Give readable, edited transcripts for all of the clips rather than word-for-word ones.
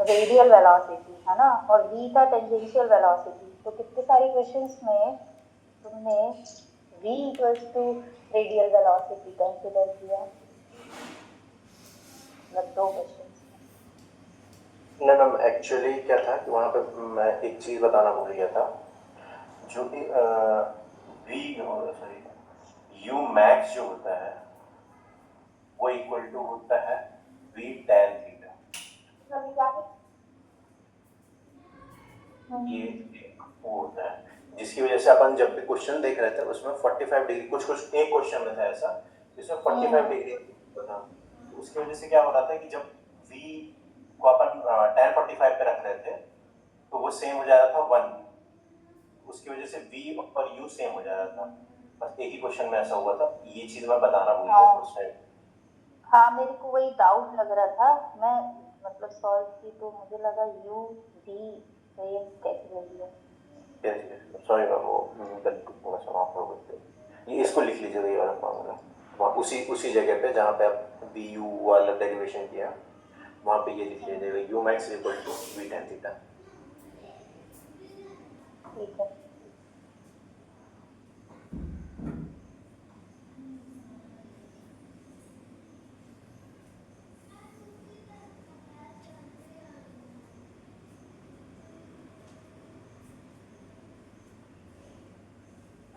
Radial velocity है ना, और v था टेंजेंशियल वेलोसिटी। तो कितने सारे क्वेश्चंस में तुमने v equals to radial velocity consider किया? मतलब 2 क्वेश्चंस में। नहीं मैम, एक्चुअली क्या था कि वहाँ पे मैं एक चीज़ बताना भूल गया था, जो कि यू मैक्स जो होता है वो इक्वल टू होता है v tan थीटा। ये एक वो होता है जिसकी वजह से अपन जब भी क्वेश्चन देख रहे थे उसमें 45 डिग्री कुछ एक क्वेश्चन में था ऐसा जिसमें 45 डिग्री था। तो उसकी वजह से क्या हो रहा था कि जब v को अपन tan 45 पे रख रहे थे तो वो सेम हो जा रहा था 1, उसकी वजह से v और u सेम हो जा रहा था। बस एक ही क्वेश्चन में ऐसा हुआ था, ये चीज मैं बताना भूल गया उस टाइम। हाँ, मेरे को वही डाउट लग रहा था, मैं मतलब सॉल्व की तो मुझे लगा u v सेम कैसे ले लिया। सॉरी मैम, वो गलती थोड़ा सा माफ हो गई। ये इसको लिख लीजिएगा, ये वाला फॉर्मूला उसी जगह पे जहाँ पे आप बी यू वाला डेरिवेशन किया वहाँ पे ये लिख लीजिएगा u max equal to v tan theta. ठीक है।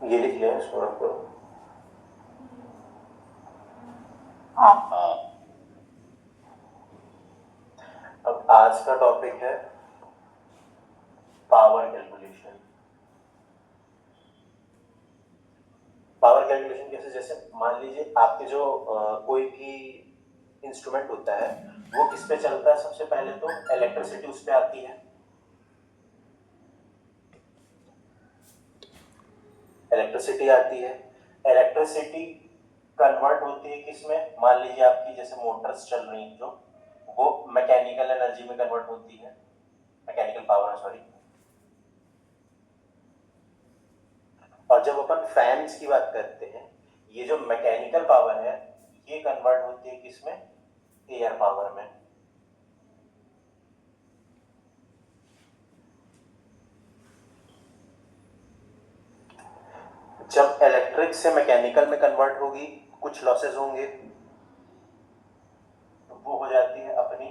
ये लिख लिया इसको आपको। हाँ। अब आज का टॉपिक है पावर कैलकुलेशन। पावर कैलकुलेशन कैसे, जैसे मान लीजिए आपके जो कोई भी इंस्ट्रूमेंट होता है वो किस पे चलता है, सबसे पहले तो इलेक्ट्रिसिटी उस पे आती है। इलेक्ट्रिसिटी आती है, इलेक्ट्रिसिटी कन्वर्ट होती है किसमें, मान लीजिए आपकी जैसे मोटर्स चल रही हैं जो, वो मैकेनिकल एनर्जी में कन्वर्ट होती है, मैकेनिकल पावर सॉरी। और जब अपन फैंस की बात करते हैं, ये जो मैकेनिकल पावर है ये कन्वर्ट होती है किसमें, एयर पावर में। जब इलेक्ट्रिक से मैकेनिकल में कन्वर्ट होगी कुछ लॉसेस होंगे, तो वो हो जाती है अपनी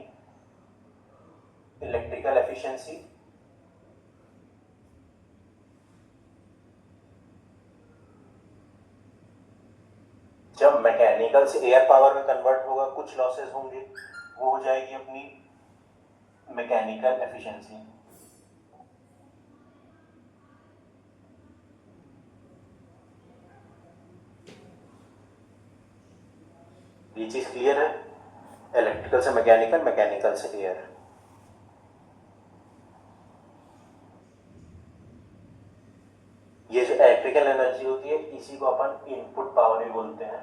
इलेक्ट्रिकल एफिशिएंसी। जब मैकेनिकल से एयर पावर में कन्वर्ट होगा कुछ लॉसेस होंगे, वो हो जाएगी अपनी मैकेनिकल एफिशिएंसी। ये चीज क्लियर है, इलेक्ट्रिकल से मैकेनिकल, मैकेनिकल से एयर। ये जो इलेक्ट्रिकल एनर्जी होती है इसी को अपन इनपुट पावर भी बोलते हैं।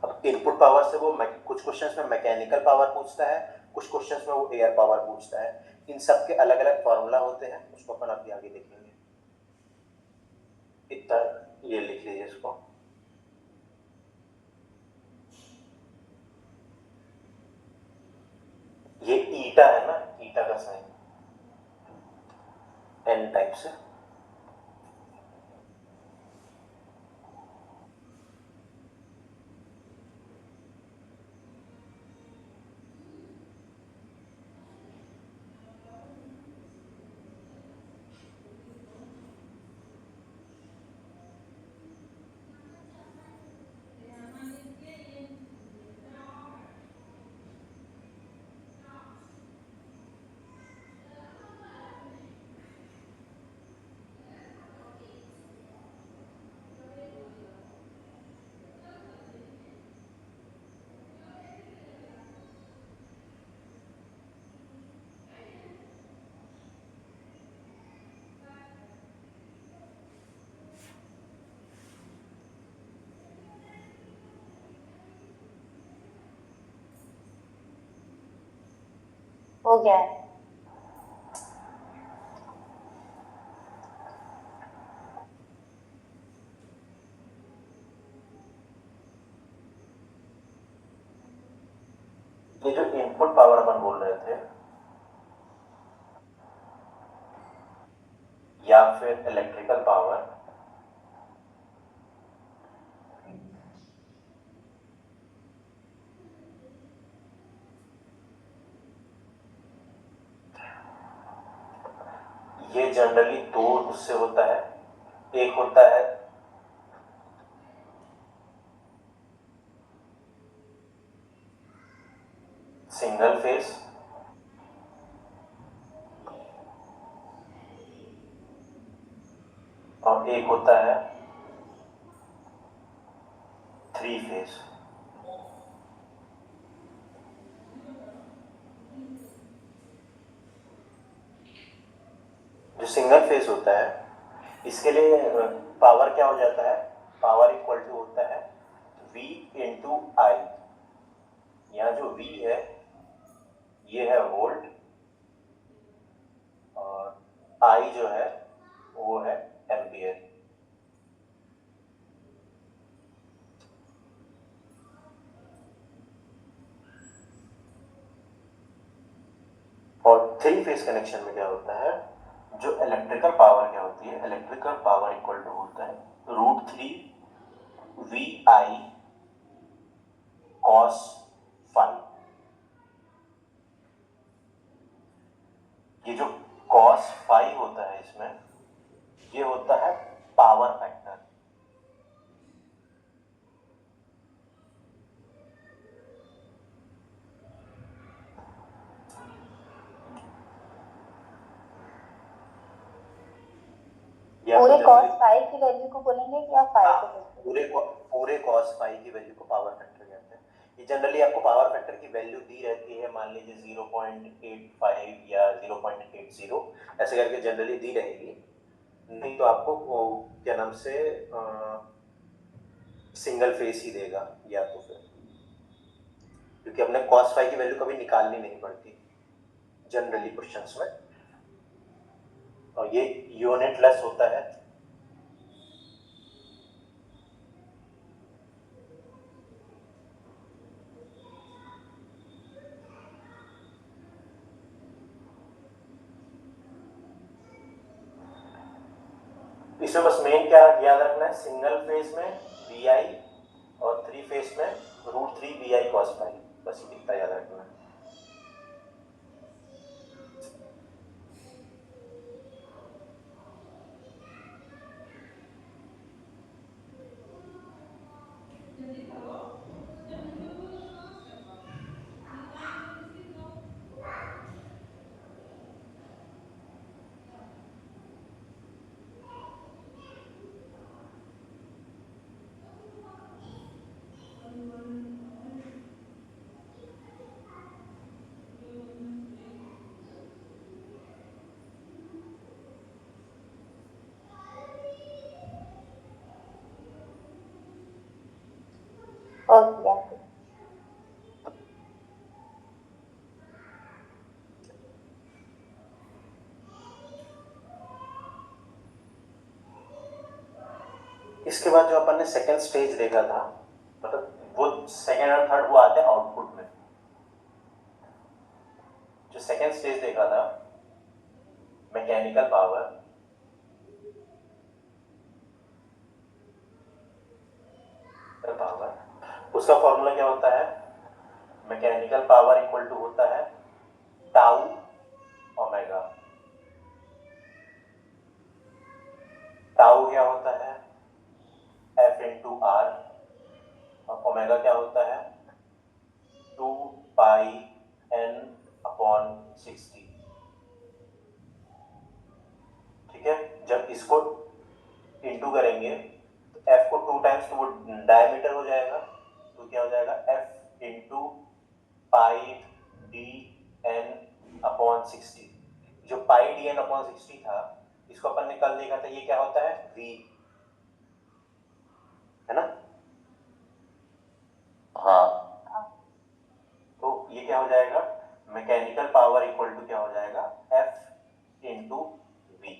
अब इनपुट पावर से वो कुछ क्वेश्चंस में मैकेनिकल पावर पूछता है, कुछ क्वेश्चंस में वो एयर पावर पूछता है। इन सब के अलग अलग फॉर्मूला होते हैं, उसको अपन अभी आगे देखेंगे। इतना ये लिख लीजिए इसको। ये ईटा है ना, ईटा का साइन एन टाइप से। हो गया है। ये जो इनपुट पावर अपन बोल रहे थे या फिर इलेक्ट्रिकल पावर, ये जनरली दो उससे होता है। एक होता है सिंगल फेस और एक होता है थ्री फेस। जो सिंगल फेस होता है इसके लिए पावर क्या हो जाता है, पावर इक्वल टू होता है V इंटू आई। यहाँ जो V है ये है वोल्ट और I जो है वो है एम्पियर। और थ्री फेस कनेक्शन में क्या होता है, जो इलेक्ट्रिकल पावर क्या होती है, इलेक्ट्रिकल पावर इक्वल टू होता है √3 VI cos phi। ये जो cos phi होता है इसमें, ये होता है पावर फैक्टर। पूरे cos phi की वैल्यू को बोलेंगे क्या phi को? पूरे cos phi की वैल्यू को पावर फैक्टर कहते हैं। ये जनरली आपको पावर फैक्टर की वैल्यू दी रहती है, मान लीजिए 0.85 या 0.80 ऐसे करके जनरली दी रहेगी। नहीं तो आपको क्या नाम से सिंगल फेस ही देगा या तो फिर, क्योंकि अपने cos phi की वैल्यू कभी निकालनी नहीं पड़ती जनरली क्वेश्चंस में, और ये यूनिट लेस होता है। इसमें बस मेन क्या याद रखना है, सिंगल फेस में VI और थ्री फेस में √3 VI cos phi, बस इतना याद रखना है। ओके। इसके बाद जो अपन ने सेकंड स्टेज देखा था, मतलब वो सेकंड और थर्ड वो आते हैं आउटपुट में। जो सेकंड स्टेज देखा था मैकेनिकल पावर, उसका फॉर्मूला क्या होता है, मैकेनिकल पावर इक्वल टू होता है टाउ ओमेगा। टाउ क्या होता है F इंटू आर, और ओमेगा क्या होता है 2 पाई n अपॉन 60। ठीक है, जब इसको इंटू करेंगे तो F को 2 टाइम्स तो वो डायमीटर हो जाएगा, तो क्या हो जाएगा F into pi d n upon 60। जो पाई डी एन अपॉन 60 था, इसको अपन ने कल देखा था, ये क्या होता है V, है ना। हाँ, तो ये क्या हो जाएगा, मैकेनिकल पावर इक्वल टू क्या हो जाएगा F इंटू V।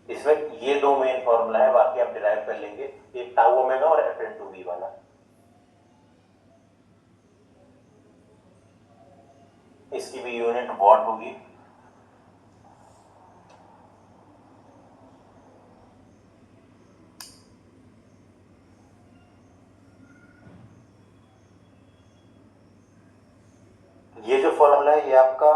इस इसमें ये दो मेन फॉर्मूला है, बाकी आप डिराइव कर लेंगे, एक टाउ ओमेगा और एफ इनटू वी वाला। इसकी भी यूनिट वॉट होगी। ये जो फॉर्मूला है ये आपका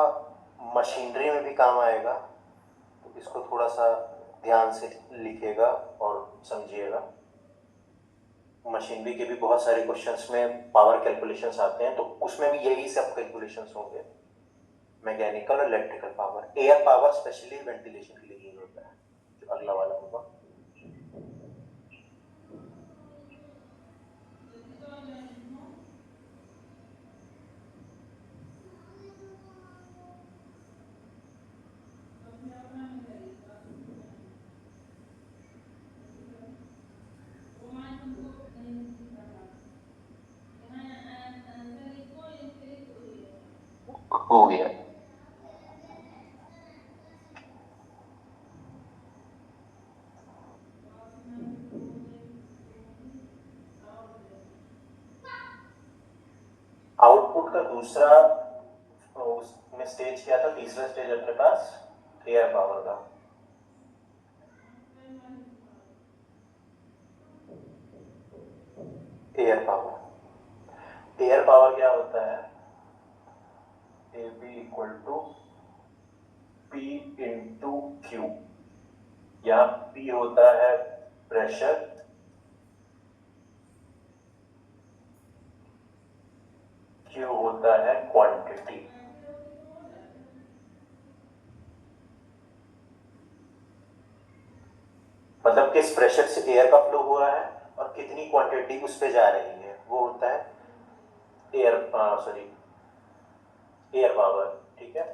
मशीनरी में भी काम आएगा, तो इसको थोड़ा सा ध्यान से लिखिएगा और समझिएगा। मशीनरी के भी बहुत सारे क्वेश्चंस में पावर कैलकुलेशंस आते हैं, तो उसमें भी यही सब कैलकुलेशंस होंगे, मैकेनिकल और electrical power. Air power specially ventilation के लिए यूज होता है, जो अगला वाला होगा। हो गया। आउटपुट का दूसरा उसमें स्टेज क्या था, तीसरा स्टेज अपने पास एयर पावर का। एयर पावर क्या होता है, A B equal to P into Q. यहाँ पी होता है प्रेशर, क्यू होता है क्वांटिटी। मतलब किस प्रेशर से एयर का फ्लो हो रहा है और कितनी क्वांटिटी उस पे जा रही है, वो होता है एयर पावर। ठीक है,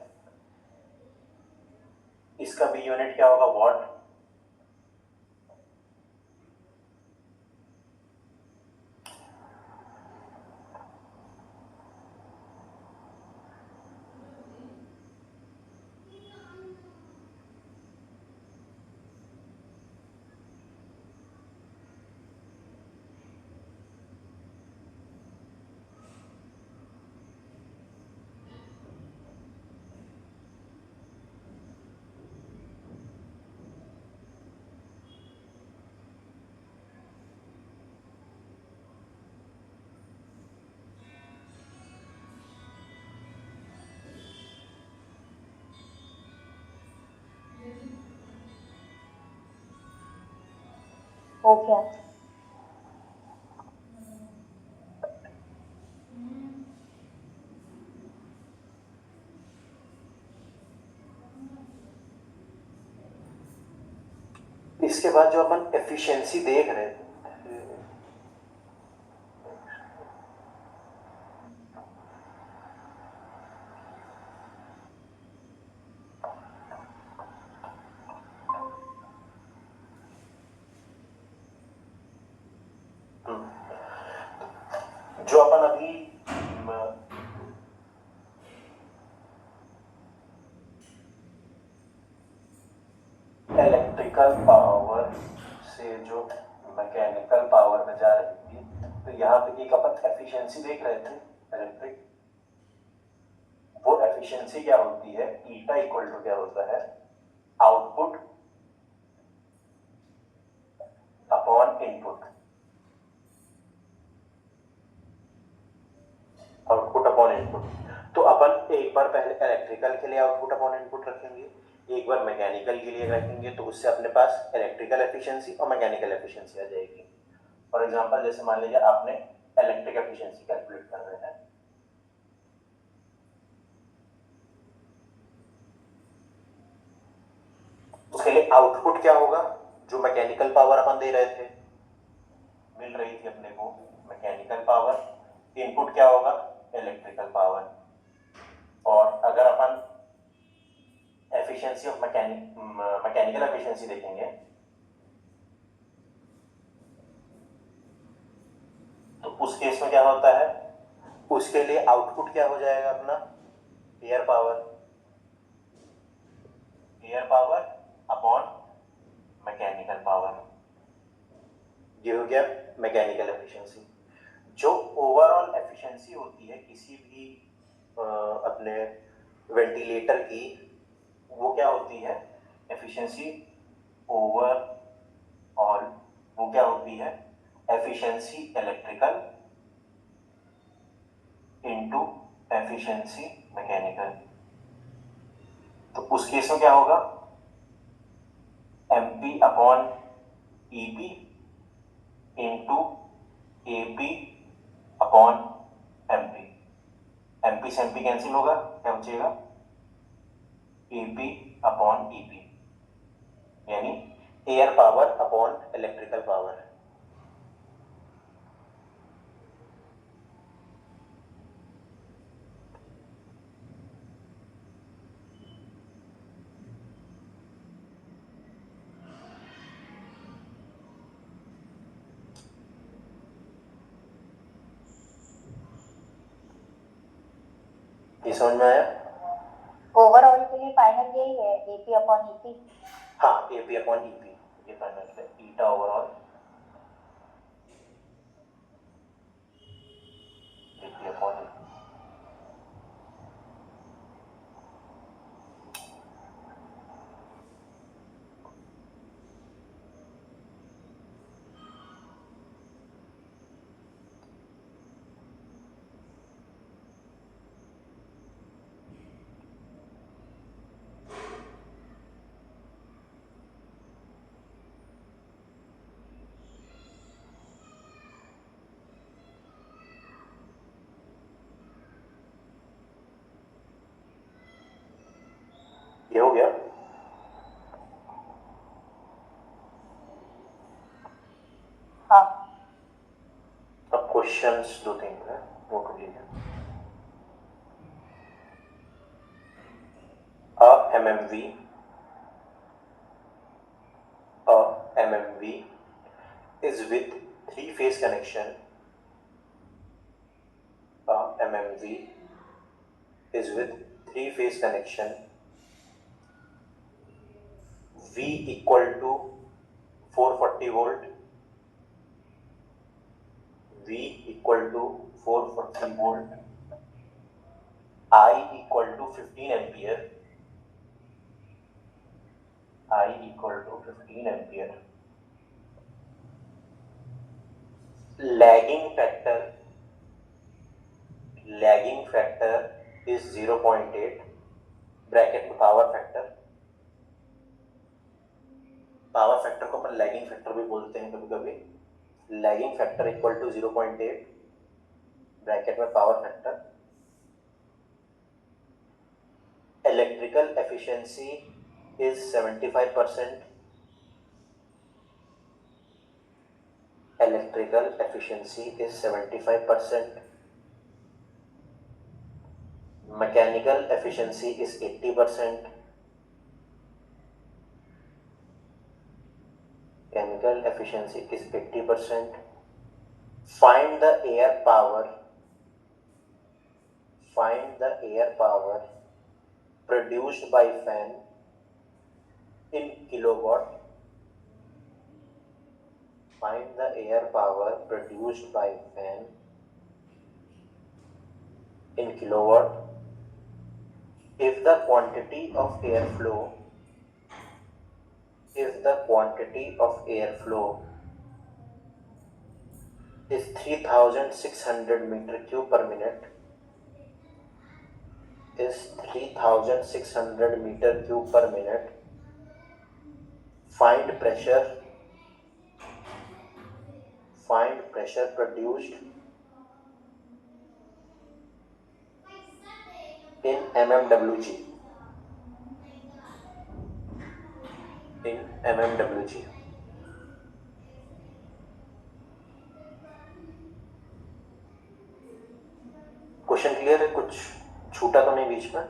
इसका भी यूनिट क्या होगा, वॉट। हो गया। इसके बाद जो अपन एफिशिएंसी देख रहे थे, जो अपन अभी इलेक्ट्रिकल पावर से जो मैकेनिकल पावर में जा रही थी, तो यहाँ पे एक अपन एफिशिएंसी देख रहे थे इलेक्ट्रिक। वो एफिशिएंसी क्या होती है, ईटा इक्वल टू क्या होता है, output upon input. Output upon input. तो अपन एक बार पहले इलेक्ट्रिकल के लिए आउटपुट अपॉन इनपुट रखेंगे, एक बार मैकेनिकल के लिए रखेंगे, तो उससे अपने पास इलेक्ट्रिकल एफिशिएंसी और मैकेनिकल एफिशिएंसी आ जाएगी। फॉर एग्जांपल जैसे मान लीजिए आपने इलेक्ट्रिक एफिशिएंसी कैलकुलेट कर रहे हैं, उसके लिए आउटपुट क्या होगा, जो मैकेनिकल पावर अपन दे रहे थे, मिल रही थी अपने को मैकेनिकल पावर, इनपुट क्या होगा, इलेक्ट्रिकल पावर। और अगर अपन एफिशिएंसी ऑफ मैकेनिकल एफिशिएंसी देखेंगे, तो उस केस में क्या होता है, उसके लिए आउटपुट क्या हो जाएगा अपना, air power upon mechanical power, ये हो गया मैकेनिकल एफिशिएंसी। जो ओवरऑल एफिशिएंसी होती है किसी भी अपने वेंटिलेटर की, वो क्या होती है, एफिशिएंसी ओवरऑल, वो क्या होती है, efficiency electrical into efficiency mechanical. तो उस केस में क्या होगा, MP upon EP into AP upon MP. MP से एमपी कैंसिल होगा, क्या बचेगा, एपी अपॉन ईपी, यानी air power upon electrical power. ये समझ में आया? ओवरऑल के लिए फाइनल यही है, एपी अपॉन ईपी। हाँ, एपी अपॉन ईपी, ये फाइनल है, ईटा ओवरऑल एपी अपॉन ईपी। ये हो गया। हाँ, अब क्वेश्चंस दो तीन है वो कर लीजिए। A MMV is with three-phase connection. A MMV is with three-phase connection. V equal to 440 volt. V equal to 440 volt. I equal to 15 ampere. I equal to 15 ampere. Lagging factor is 0.8, bracket में power factor. Power factor को अपन lagging factor भी बोलते हैं कभी कभी। Lagging factor equal to 0.8, bracket में power factor. Electrical efficiency is 75%. Electrical efficiency is 75%. Mechanical efficiency is 80%. Mechanical efficiency is 80%. Find the air power. Find the air power produced by fan in kilowatt. Find the air power produced by fan in kilowatt if the quantity of airflow is 3600 meter cube per minute. Is 3600 meter cube per minute. Find pressure produced in mmWg. In mmWg. Question clear है? कुछ छूटा तो नहीं बीच में?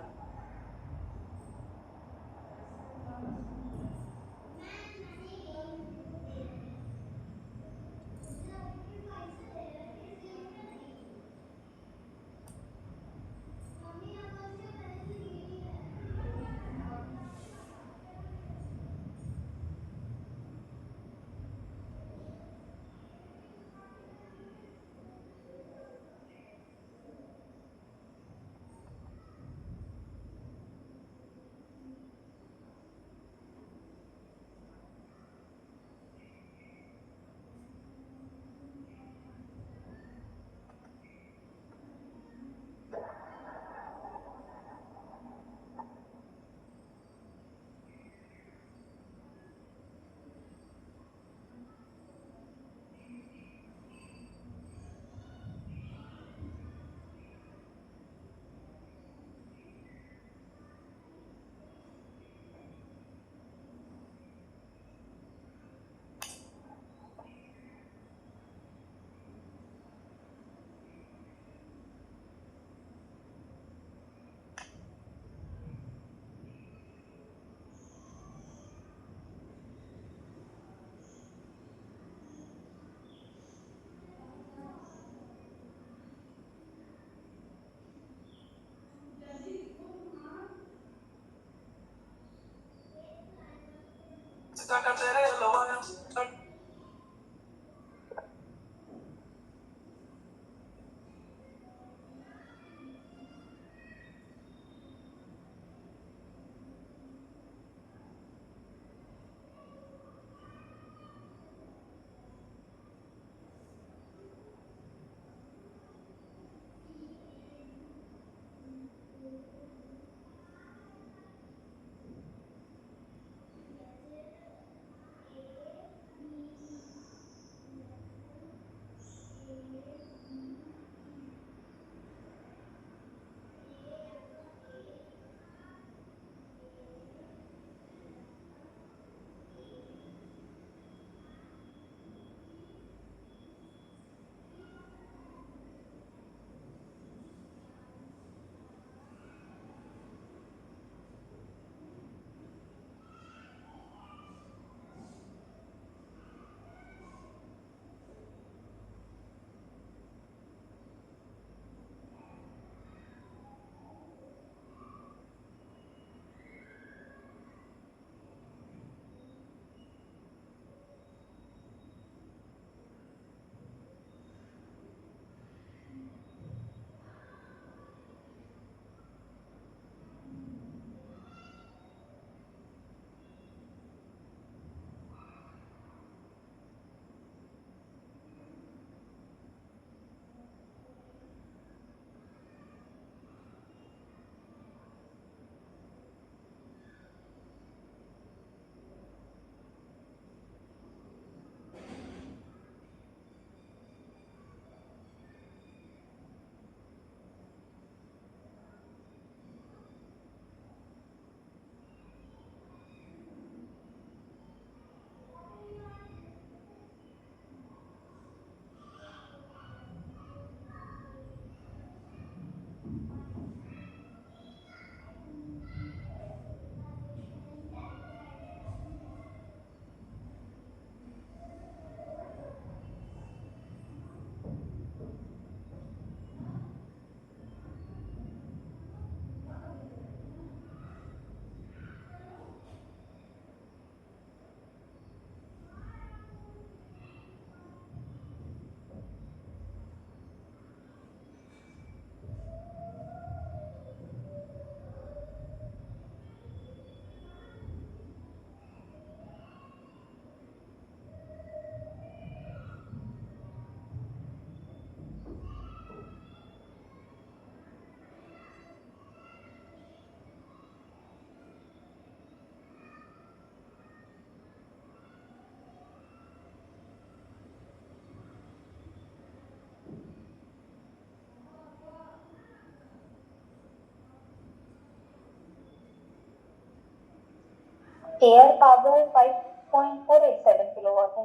Air power 5.487 kilowatt है।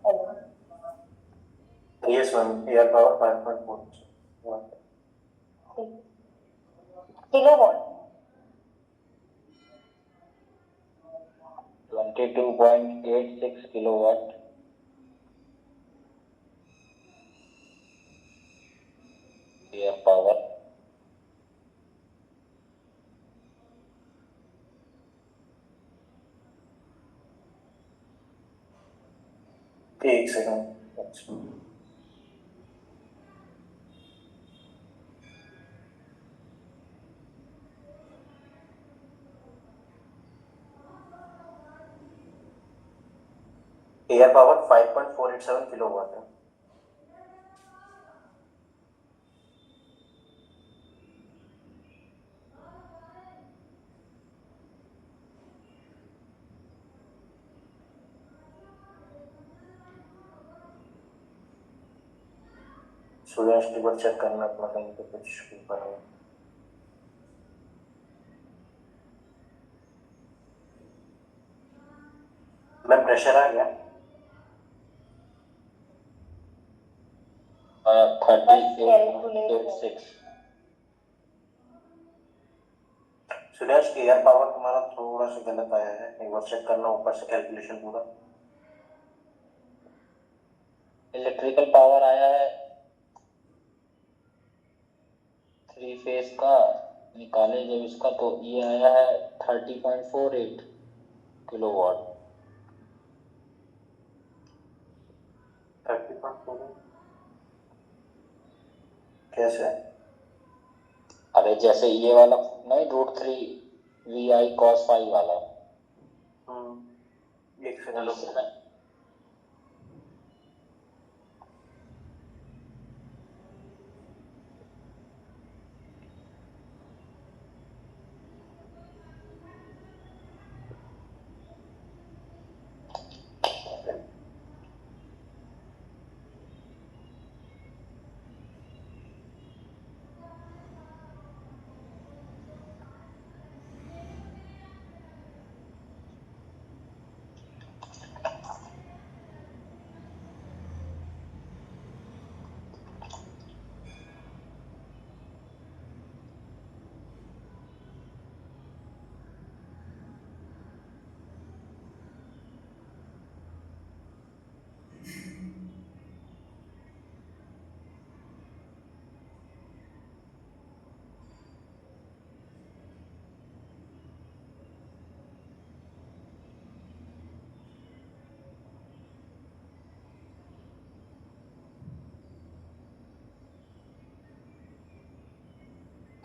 Hello, yes ma'am, air power 5.4 kilowatt 22.86 kilowatt air power. एक second. Air power 5.487 kilowatt है। Suryansh table check करना अपना कहीं पे कुछ ऊपर हो। मैं प्रेशर आ गया 38.86। सूर्याश एयर पावर तुम्हारा थोड़ा सा गलत आया है, एक बार चेक करना ऊपर से कैलकुलेशन पूरा। इलेक्ट्रिकल पावर आया है 3 फेज का, निकाले जब इसका तो ये आया है 30.48 किलोवाट। 30.4 कैसे? अरे जैसे ये वाला नहीं, √3 VI cos phi वाला। एक सेकंड रुको।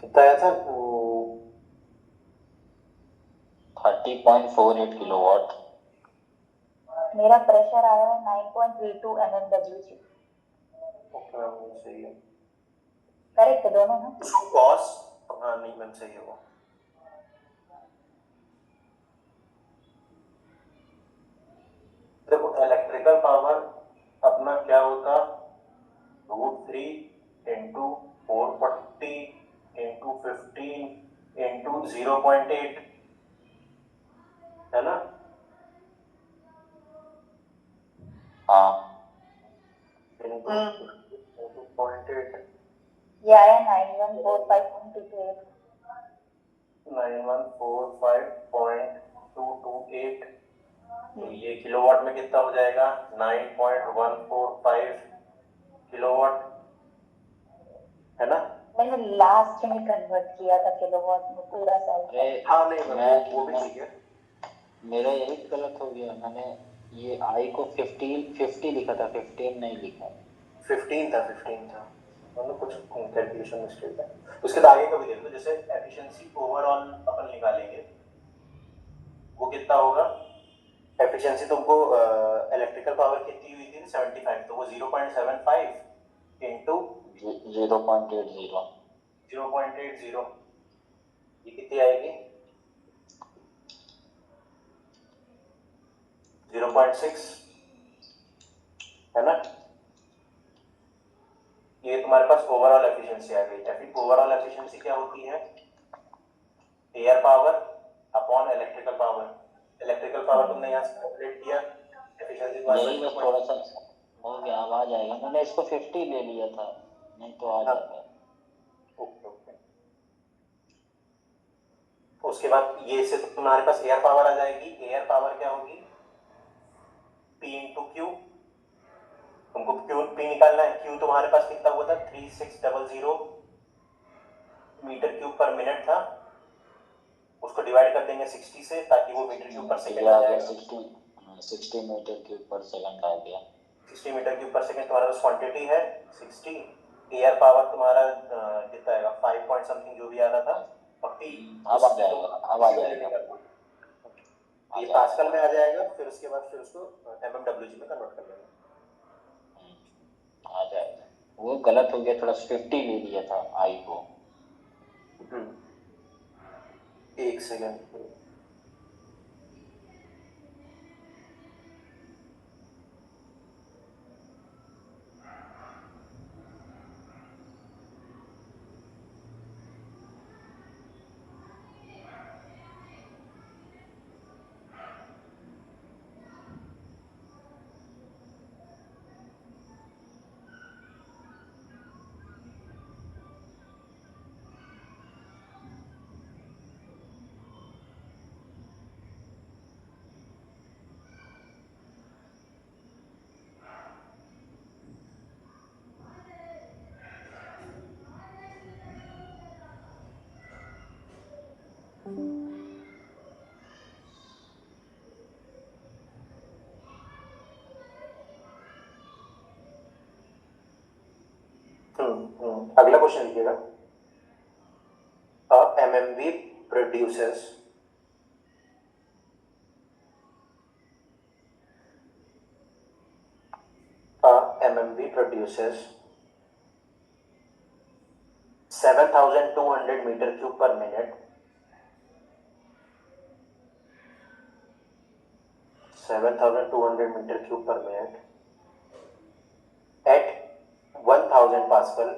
कितना आया था? 30.48 किलोवाट। मेरा प्रेशर आया है 9.32 mmWg। ओके मैम, सही है। करेक्ट है दोनों ना? उसको कॉस नहीं मैम, सही है वो। देखो इलेक्ट्रिकल पावर अपना क्या होता, √3 इंटू 440 इंटू 15 इंटू 0.8 है ना? हाँ, इंटू 0.8 ये आया 9145.28। 9145.228। तो ये किलोवाट में कितना हो जाएगा? 9.145 किलोवाट है ना? मैंने लास्ट में कन्वर्ट किया था किलोवाट में पूरा साइकिल। हाँ नहीं मैम, वो भी ठीक है। मेरा यही गलत हो गया, मैंने ये आई को 50 लिखा था, 15 नहीं लिखा। 15 था मतलब कुछ कैलकुलेशन मिस्टेक है। उसके बाद आगे का भी देख लो, जैसे एफिशिएंसी ओवरऑल अपन निकालेंगे वो कितना होगा। एफिशिएंसी तुमको इलेक्ट्रिकल पावर कितनी हुई थी 75, तो वो 0.75 इंटू 0.80 ये कितनी आएगी? 0.6 है ना? ये तुम्हारे पास ओवरऑल एफिशिएंसी आ गई। फिर ओवरऑल एफिशिएंसी क्या होती है? Air power upon electrical power. Electrical power तुमने यहाँ से कैलकुलेट किया, एफिशिएंसी यही बस थोड़ा सा हो गया, अब आ जाएगा। मैंने इसको 50 ले लिया था, नहीं तो आ जाएगा। Okay okay. उसके बाद ये से तुम्हारे पास एयर पावर आ जाएगी। एयर पावर क्या होगी? P into Q. तुमको क्यू पी निकालना है। क्यू तुम्हारे पास कितना हुआ था? 3600 मीटर क्यूब पर मिनट था। उसको डिवाइड कर देंगे 60 से, ताकि वो मीटर क्यूब पर सेकंड आ जाएगा। 60 मीटर क्यूब पर सेकंड आ गया। 60 मीटर क्यूब पर सेकंड तुम्हारा क्वांटिटी है 60। एयर पावर तुम्हारा कितना आएगा? 5 पॉइंट समथिंग जो भी आ रहा था 40। अब आ जाएगा, अब आ जाएगा, ये पास्कल में आ जाएगा। फिर उसके बाद फिर उसको mmWg में कन्वर्ट कर लेंगे। आ जाएगा। वो गलत हो गया, थोड़ा 50 ले लिया था आई को। एक सेकेंड। अगला क्वेश्चन लिखिएगा। MMV produces MMV produces 7200 metre cube per minute, 7200 metre cube per minute at 1000 pascal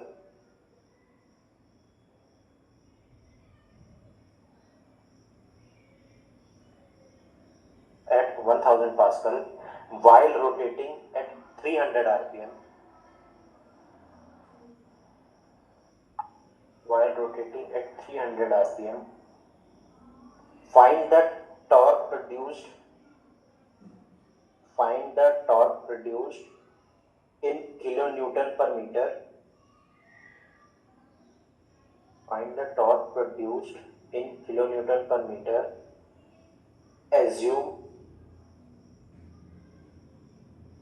at 1000 Pascal while rotating at 300 RPM. While rotating at 300 RPM, find the torque produced. Find the torque produced in kilonewton per meter. Find the torque produced in kilonewton per meter. Assume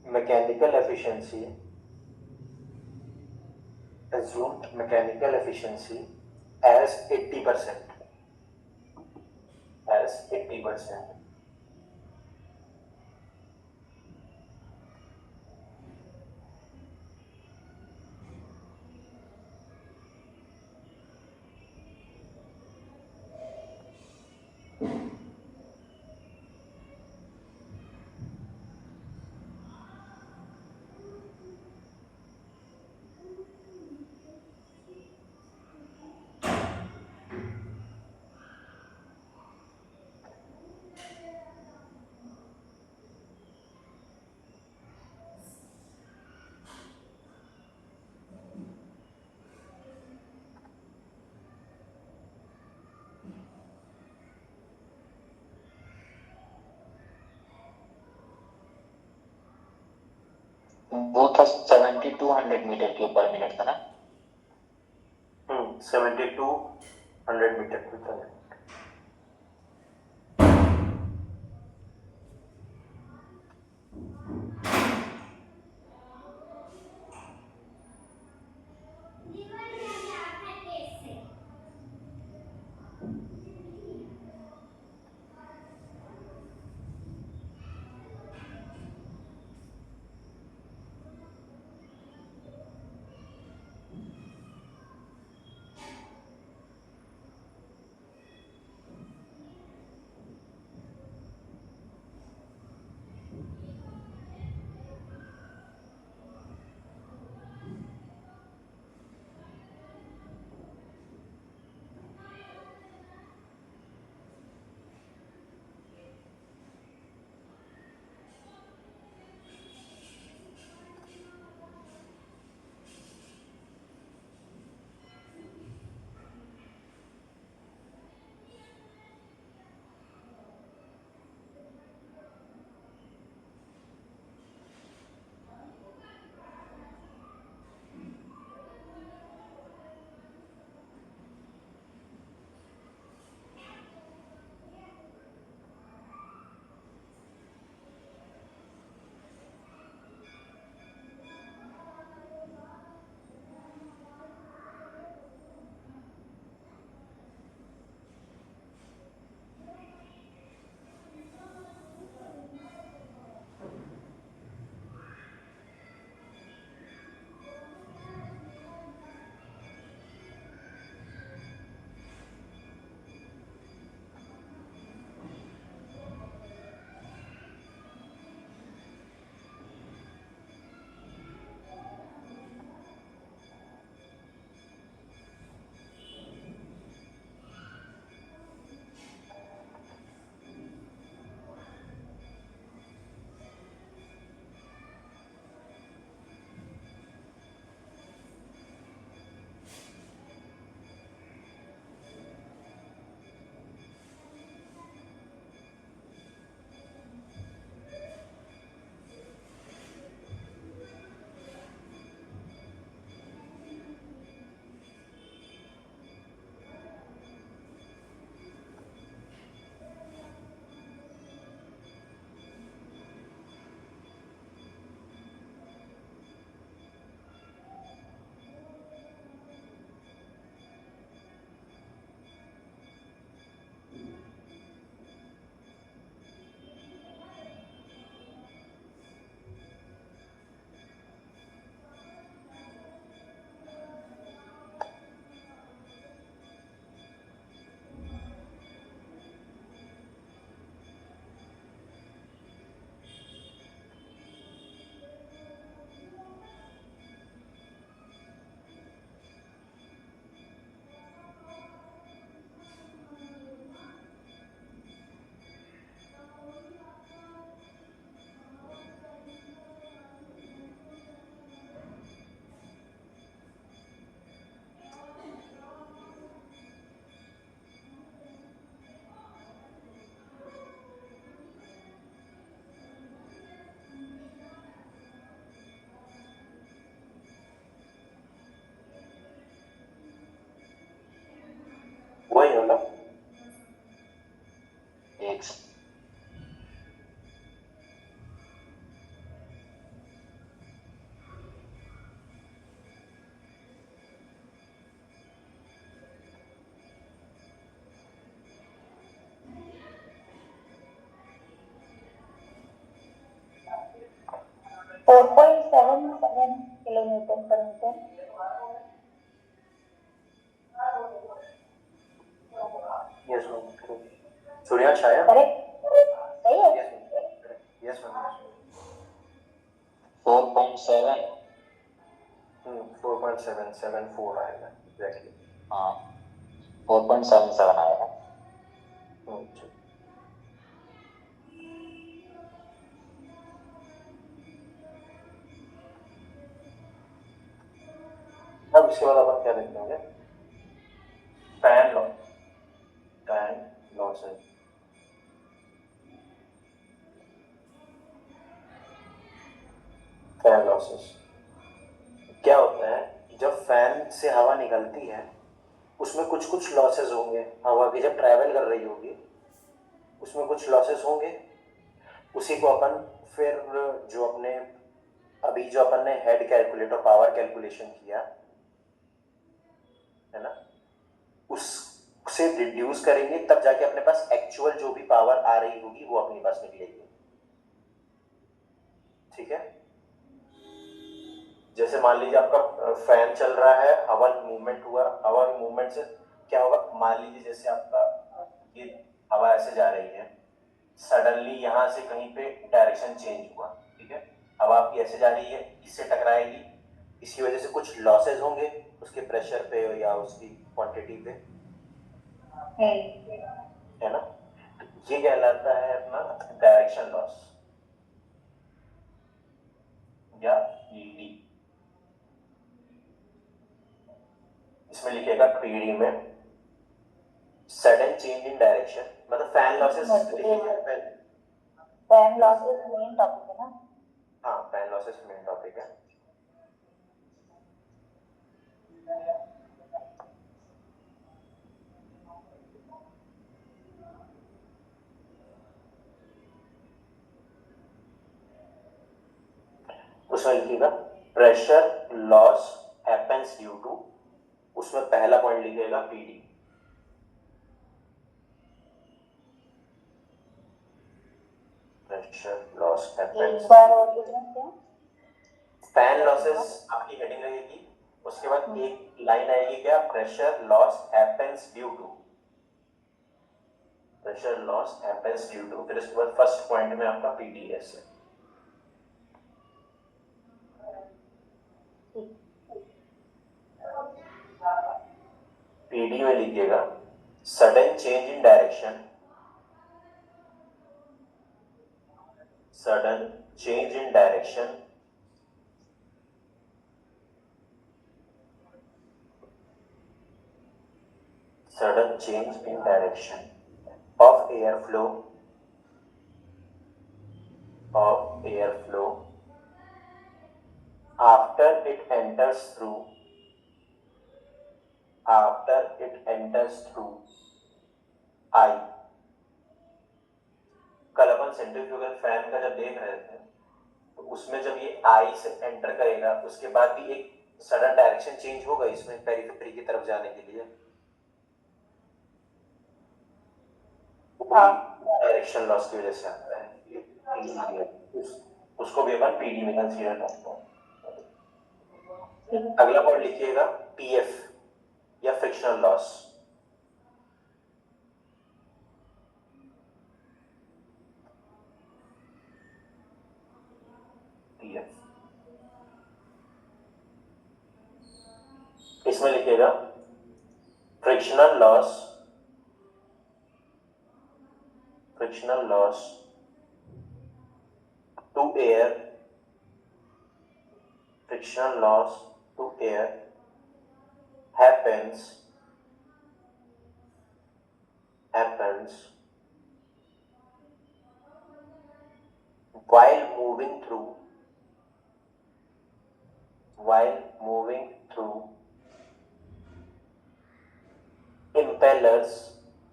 mechanical efficiency. Assume mechanical efficiency as 80%. As 80%. वो था 7200 metre cube per minute था ना। 7200 metre cube per minute. 4.7 kilonewton per metre. Yes ma'am, Surya शायद correct, सही है। Yes ma'am, 4.7। 4.774 आएगा exactly. हाँ 4.77 आएगा। अब इसके बाद अपन क्या देखेंगे, fan law, fan losses. Fan losses क्या होता है, जब फैन से हवा निकलती है उसमें कुछ कुछ लॉसेस होंगे, हवा की जब ट्रैवल कर रही होगी उसमें कुछ लॉसेस होंगे। उसी को अपन फिर जो अपने अभी जो अपन ने हेड कैलकुलेटर पावर कैलकुलेशन किया है ना, उससे रिड्यूस करेंगे, तब जाके अपने पास एक्चुअल जो भी पावर आ रही होगी वो अपने पास निकलेगी। ठीक है, जैसे मान लीजिए आपका फैन चल रहा है, हवा मूवमेंट हुआ, हवा मूवमेंट से क्या होगा, मान लीजिए जैसे आपका ये हवा ऐसे जा रही है, सडनली यहाँ से कहीं पे डायरेक्शन चेंज हुआ, ठीक है, हवा आपकी ऐसे जा रही है, इससे टकराएगी, इसकी वजह से कुछ लॉसेस होंगे उसके प्रेशर पे या उसकी क्वांटिटी पे, है ना। ये कहलाता है अपना डायरेक्शन लॉस या ईडी। इसमें लिखेगा पीडी में सडन चेंज इन डायरेक्शन, मतलब फैन लॉसेस लिखेंगे पहले। फैन लॉसेस मेन टॉपिक है ना। हाँ, फैन लॉसेस मेन टॉपिक है। उसमें लिखेगा pressure loss happens due to, उसमें पहला पॉइंट लिखेगा पीडी। प्रेशर लॉस हैपेंस, एक बार और लिखना क्या? फैन लॉसेस आपकी हेडिंग रहेगी, उसके बाद एक लाइन आएगी क्या, pressure loss happens due to, pressure loss happens due to, फिर इसके बाद फर्स्ट पॉइंट में आपका पीडीएस है। पीडी में लिखिएगा sudden change in direction, sudden change in direction sudden change in direction of airflow after it enters through eye। कल अपन centrifugal fan का जब देख रहे थे तो उसमें जब ये आई से एंटर करेगा उसके बाद भी एक सडन डायरेक्शन चेंज होगा इसमें पेरिफेरी की तरफ जाने के लिए, डायरेक्शन लॉस की वजह से आता है, उसको भी अपन पीडी में कंसीडर करते हैं। अगला पॉइंट लिखिएगा पीएफ या फ्रिक्शनल लॉस। पीएफ इसमें लिखिएगा frictional loss to air, frictional loss to air happens while moving through impellers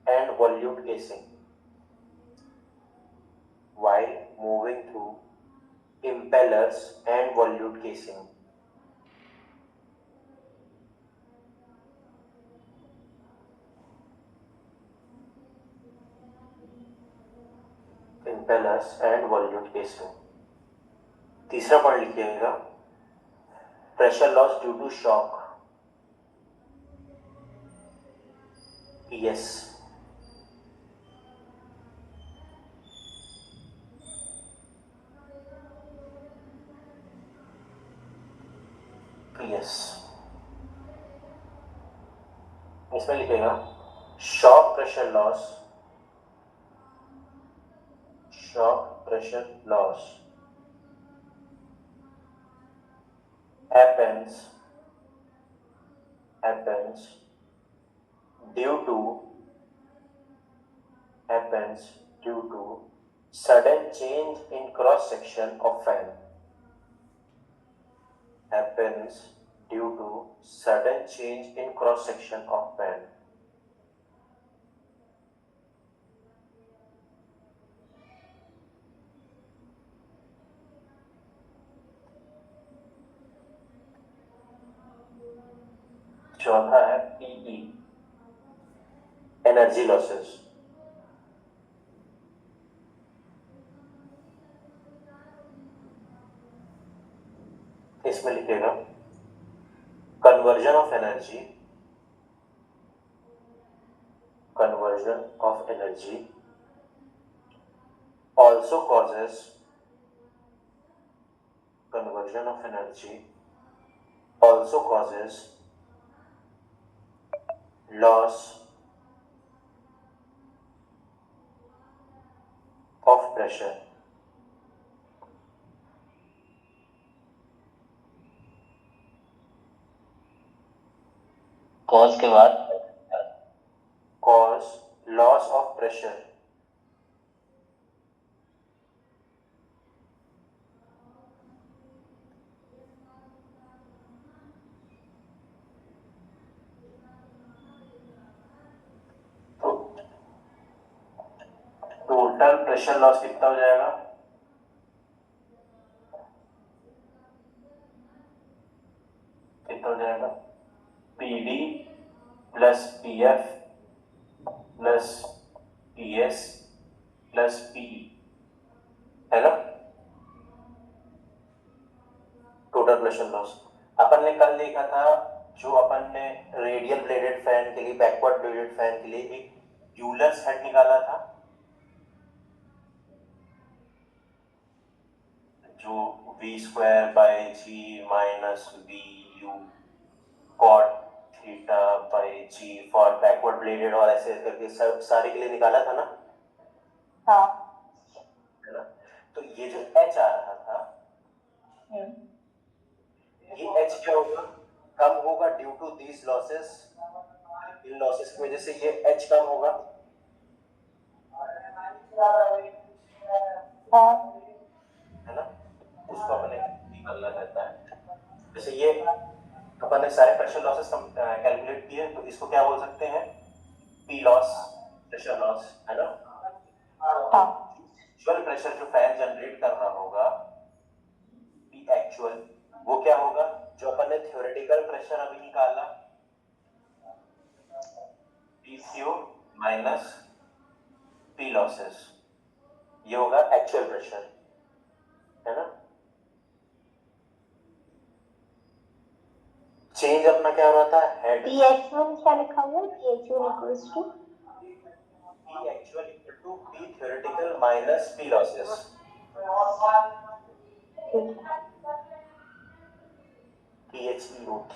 and volute casing, while moving through impellers and volute casing। impellers and volute casing। तीसरा point लिखिएगा pressure loss due to shock. Yes. Yes. इसमें लिखेगा shock pressure loss happens due to sudden change in cross section of fan. Happens due to sudden change in cross section of fan. चौथा है PE, energy losses. इसमें लिखेगा conversion of energy also causes loss of pressure. Cause के बाद cause loss of pressure. Total pressure loss कितना हो जाएगा? PD plus PF plus PS plus PE है ना? टोटल प्रेशर लॉस अपन ने कल देखा था. जो अपन ने रेडियल ब्लेडेड फैन के लिए, बैकवर्ड ब्लेडेड फैन के लिए एक यूलर्स हेड निकाला था, जो V² G minus VU cot theta by G for backward blooded और ऐसे करके सब सारे के लिए निकाला था ना. हाँ. है ना? तो ये जो H आ रहा था, ये H क्या होगा? कम होगा ड्यू टू दीज लॉसेस. इन लॉसेस की वजह से ये H कम होगा. हाँ. है ना? उसको अपने निकालना रहता है. जैसे ये अपन ने सारे प्रेशर लॉसेस कैलकुलेट किए, तो इसको क्या बोल सकते हैं? P लॉस, प्रेशर लॉस, है ना? हाँ. एक्चुअल प्रेशर जो फैन जनरेट कर रहा होगा, P एक्चुअल, वो क्या होगा? जो अपन ने थ्योरेटिकल प्रेशर अभी निकाला, PQ माइनस P लॉसेस, ये होगा एक्चुअल प्रेशर, है ना? चेंज अपना क्या हो रहा था? हेड. PH1 क्या लिखा हुआ है? PH1 equals to P actual equal to P theoretical minus P losses. PHEOQ.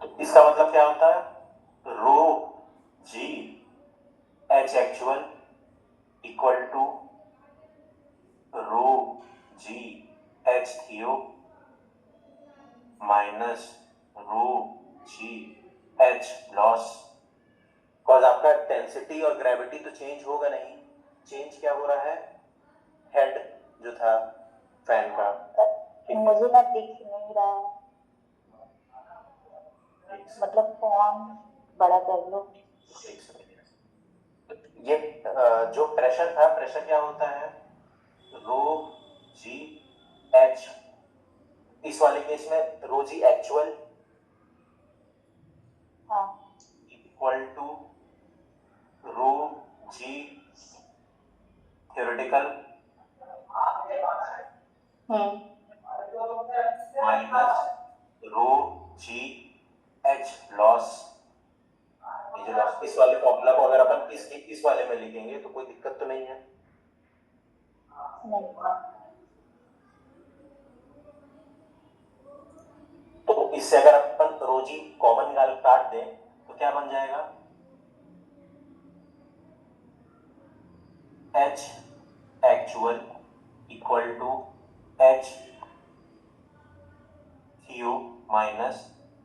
तो इसका मतलब क्या होता है? Rho G H actual equal to rho G H theo minus rho G H loss. Cause आपका डेंसिटी और ग्रेविटी तो change होगा नहीं. चेंज क्या हो रहा है? हेड जो था फैन का. मुझे ना दिख नहीं रहा, मतलब फॉर्म बड़ा कर लो. ये जो प्रेशर था, प्रेशर क्या होता है? Rho G H. इस वाले केस में rho G actual equal to rho G theoretical minus rho G H loss. ये जो लॉस इस वाले फॉर्मूला को अगर अपन इस वाले में लिखेंगे तो कोई दिक्कत तो नहीं है? तो इससे अगर अपन रो जी कॉमन काट दें तो क्या बन जाएगा? H actual equal to H theo minus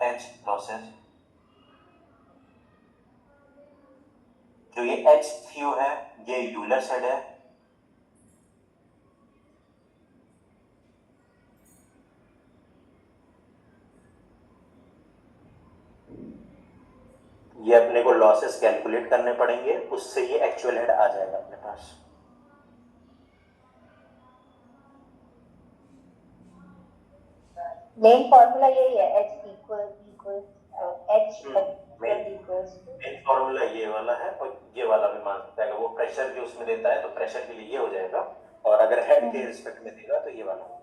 H losses. जो ये एच थीओ है ये यूलर सेड है, ये अपने को लॉसेस कैलकुलेट करने पड़ेंगे, उससे ये एक्चुअल हेड आ जाएगा अपने पास। मेन फॉर्मूला यही है, h equal h main formula ये वाला है और ये वाला भी मान सकता है। अगर वो प्रेशर के उसमें देता है तो प्रेशर के लिए ये हो जाएगा, और अगर हेड के रिस्पेक्ट में देगा तो ये वाला हो जाएगा।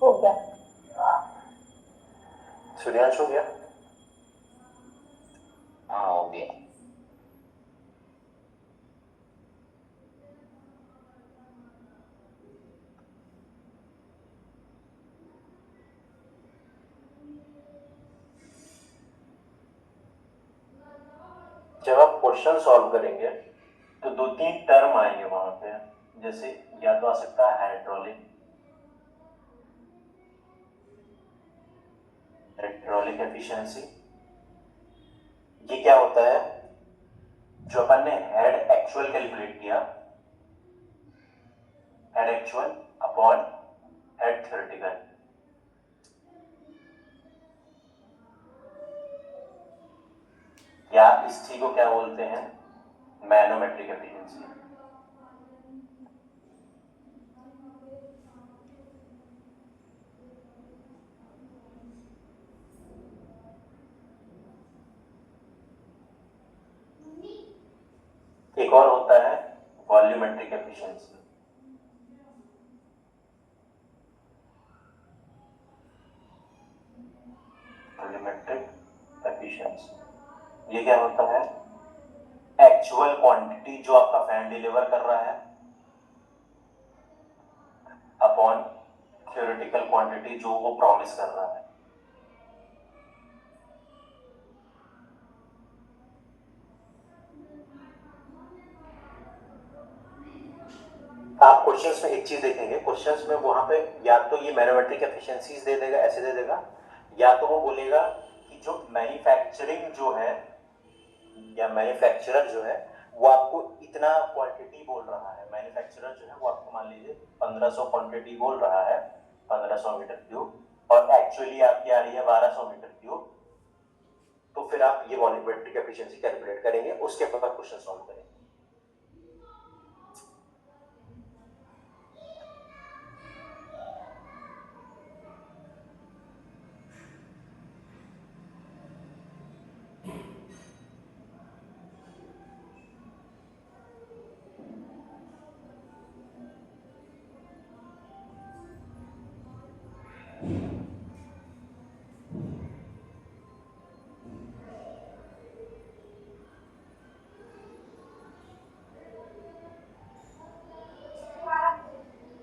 हो गया। सूर्यांश हो गया? हाँ हो गया। जब आप क्वेश्चन सॉल्व करेंगे तो 2-3 टर्म आएंगे वहां पे, जैसे या तो आ सकता है हाइड्रोलिक एफिशिएंसी। ये क्या होता है? जो अपन ने हेड एक्चुअल कैलकुलेट किया, head actual upon head theoretical, या इस चीज को क्या बोलते हैं? Manometric efficiency. एक और होता है वॉल्यूमेट्रिक एफिशिएंसी। वॉल्यूमेट्रिक एफिशिएंसी ये क्या होता है? एक्चुअल क्वांटिटी जो आपका फैन डिलीवर कर रहा है अपॉन थ्योरेटिकल क्वांटिटी जो वो प्रॉमिस कर रहा है। आप क्वेश्चंस में एक चीज देखेंगे, क्वेश्चंस में वहां पे या तो ये मैनोमेट्रिक एफिशिएंसीज दे देगा, ऐसे दे देगा, या तो वो बोलेगा कि जो मैन्युफैक्चरिंग जो है या मैन्युफैक्चरर जो है वो आपको इतना क्वांटिटी बोल रहा है। मैन्युफैक्चरर जो है वो आपको मान लीजिए 1500 क्वांटिटी बोल रहा है, 1500 मीटर क्यूब, और एक्चुअली आपकी आ रही है 1200 मीटर क्यूब, तो फिर आप ये वॉल्यूमेट्रिक एफिशिएंसी कैलकुलेट करेंगे, उसके बाद क्वेश्चन सॉल्व करेंगे।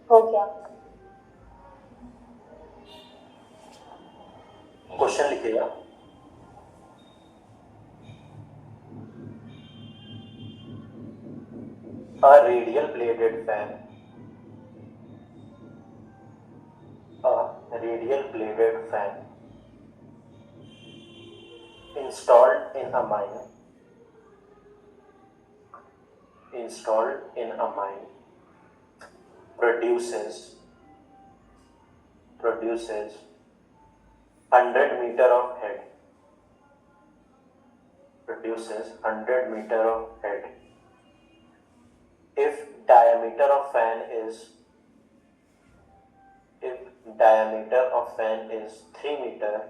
हो गया। क्वेश्चन लिखिएगा। A radial bladed fan radial bladed fan installed in a mine produces 100 meter of head if diameter of fan is 3 meter.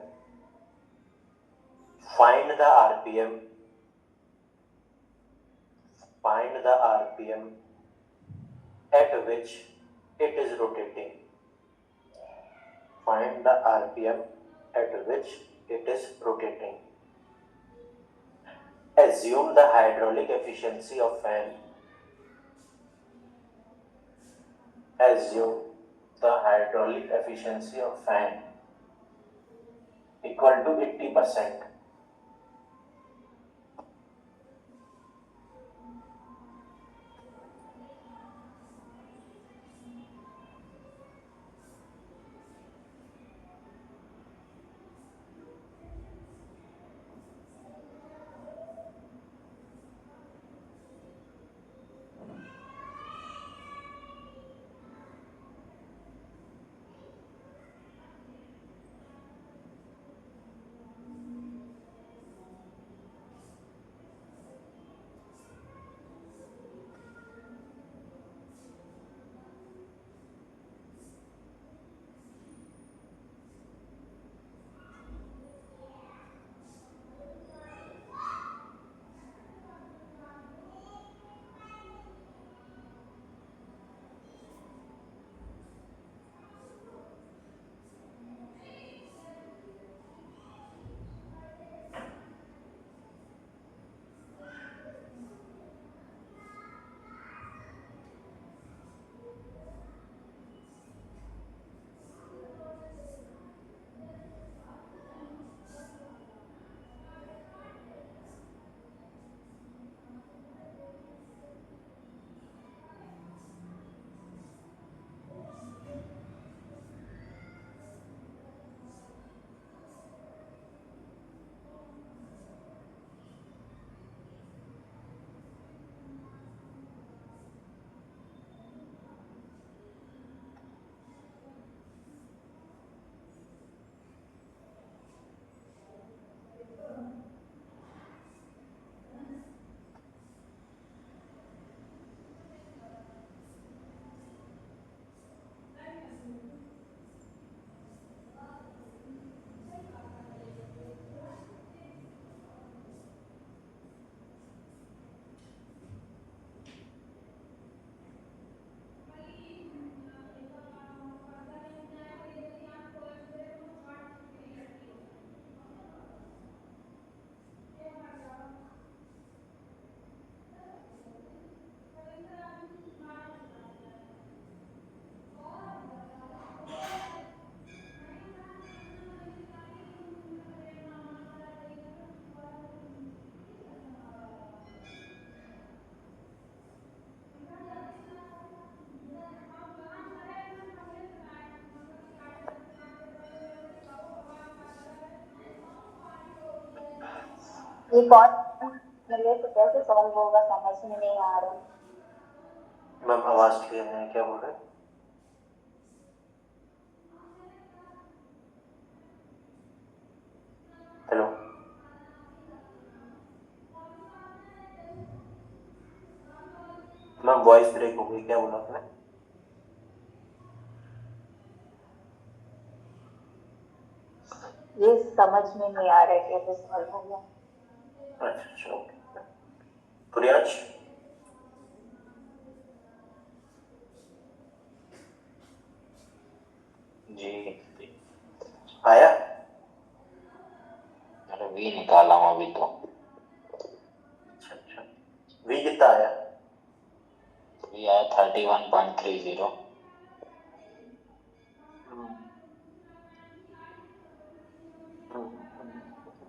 Find the rpm at which it is rotating. Assume the hydraulic efficiency of fan equal to 80%. ये कौन मेरे को कैसे solve होगा समझ में नहीं आ रहा। मैम आवाज क्लियर नहीं है, क्या बोल रहे हैं? हेलो मैम, वॉइस ब्रेक हो गई, क्या बोला आपने? ये समझ में नहीं आ रहा है कैसे सॉल्व होगा। अच्छा ओके। प्रियांश जी आया? अरे वी निकाला हूँ अभी तो। अच्छा वी कितना आया? वी आया 31.30।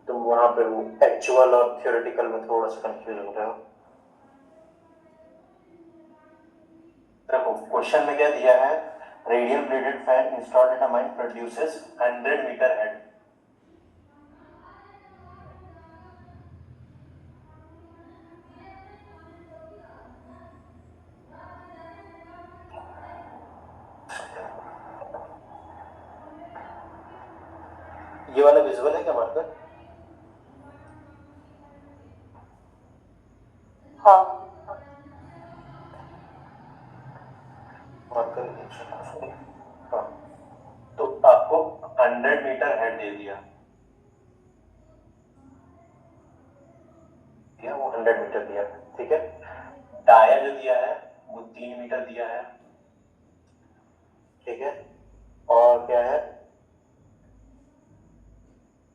तुम वहां पे वो एक्चुअल और थ्योरेटिकल में थोड़ा सा कंफ्यूज हो रहे हो। देखो क्वेश्चन में क्या दिया है, radial bladed fan installed at a mine produces 100 meter head. ये वाला विजुअल है क्या मार्कर? हाँ मार्कर हाँ, तो आपको 100 मीटर हेड दे दिया, वो 100 मीटर दिया, ठीक है। डाया जो दिया है वो 3 मीटर दिया है, ठीक है। और क्या है,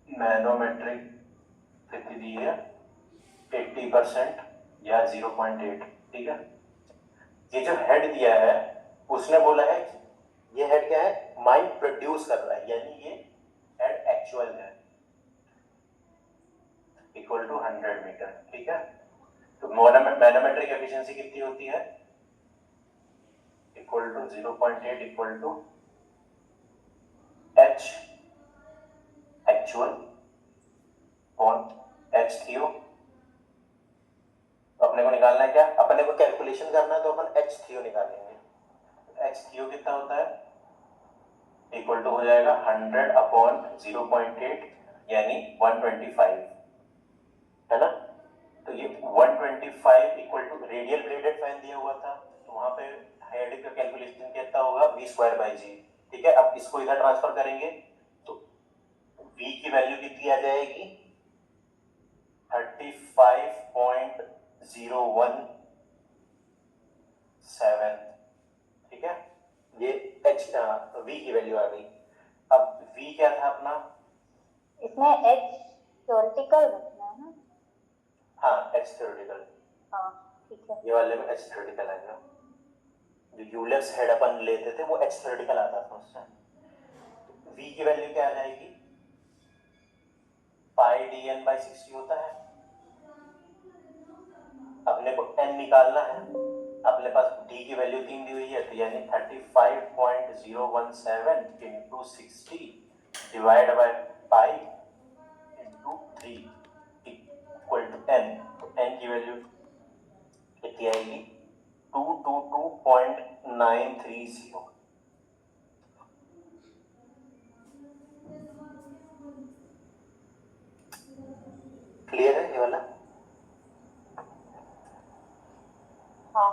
मैनोमेट्रिक स्थिति दी है 80% या 0.8, ठीक है। ये जो हेड दिया है उसने बोला है ये हेड क्या है, माइंड प्रोड्यूस कर रहा है, यानी ये हेड एक्चुअल है, इक्वल टू 100 मीटर, ठीक है। तो मैनोमेट्रिक एफिशिएंसी कितनी होती है, equal to 0.8 equal to H actual upon H theo. अपने को निकालना है क्या, अपने को कैलकुलेशन करना है, तो अपन एच थियो निकालेंगे। एच थियो कितना होता है, इक्वल टू हो जाएगा 100 अपॉन 0.8 यानी 125, है ना। तो ये 125 equal to radial bladed fan दिया हुआ था, तो वहां पे हेड का कैलकुलेशन कितना होगा, v स्क्वायर बाई जी, ठीक है। अब इसको इधर ट्रांसफर करेंगे तो v की वैल्यू कितनी आ जाएगी, 35.017, ठीक है। ये h v की वैल्यू आ गई। अब v क्या था अपना, इसमें h थ्योरेटिकल रखना है ना। हाँ h थ्योरेटिकल, हाँ ठीक है। ये वाले में h थ्योरेटिकल आएगा। जो यूलर्स हेड अपन लेते थे वो h थ्योरेटिकल आता था उससे। v की वैल्यू क्या आ जाएगी, पाई dn बाई 60 होता है। अपने को n निकालना है, अपने पास d की वैल्यू 3 दी हुई है, तो यानी 35.017 into 60 divide by pi into 3 equal to n। तो n की वैल्यू कितनी आएगी, 222.930। क्लियर है ये वाला? हाँ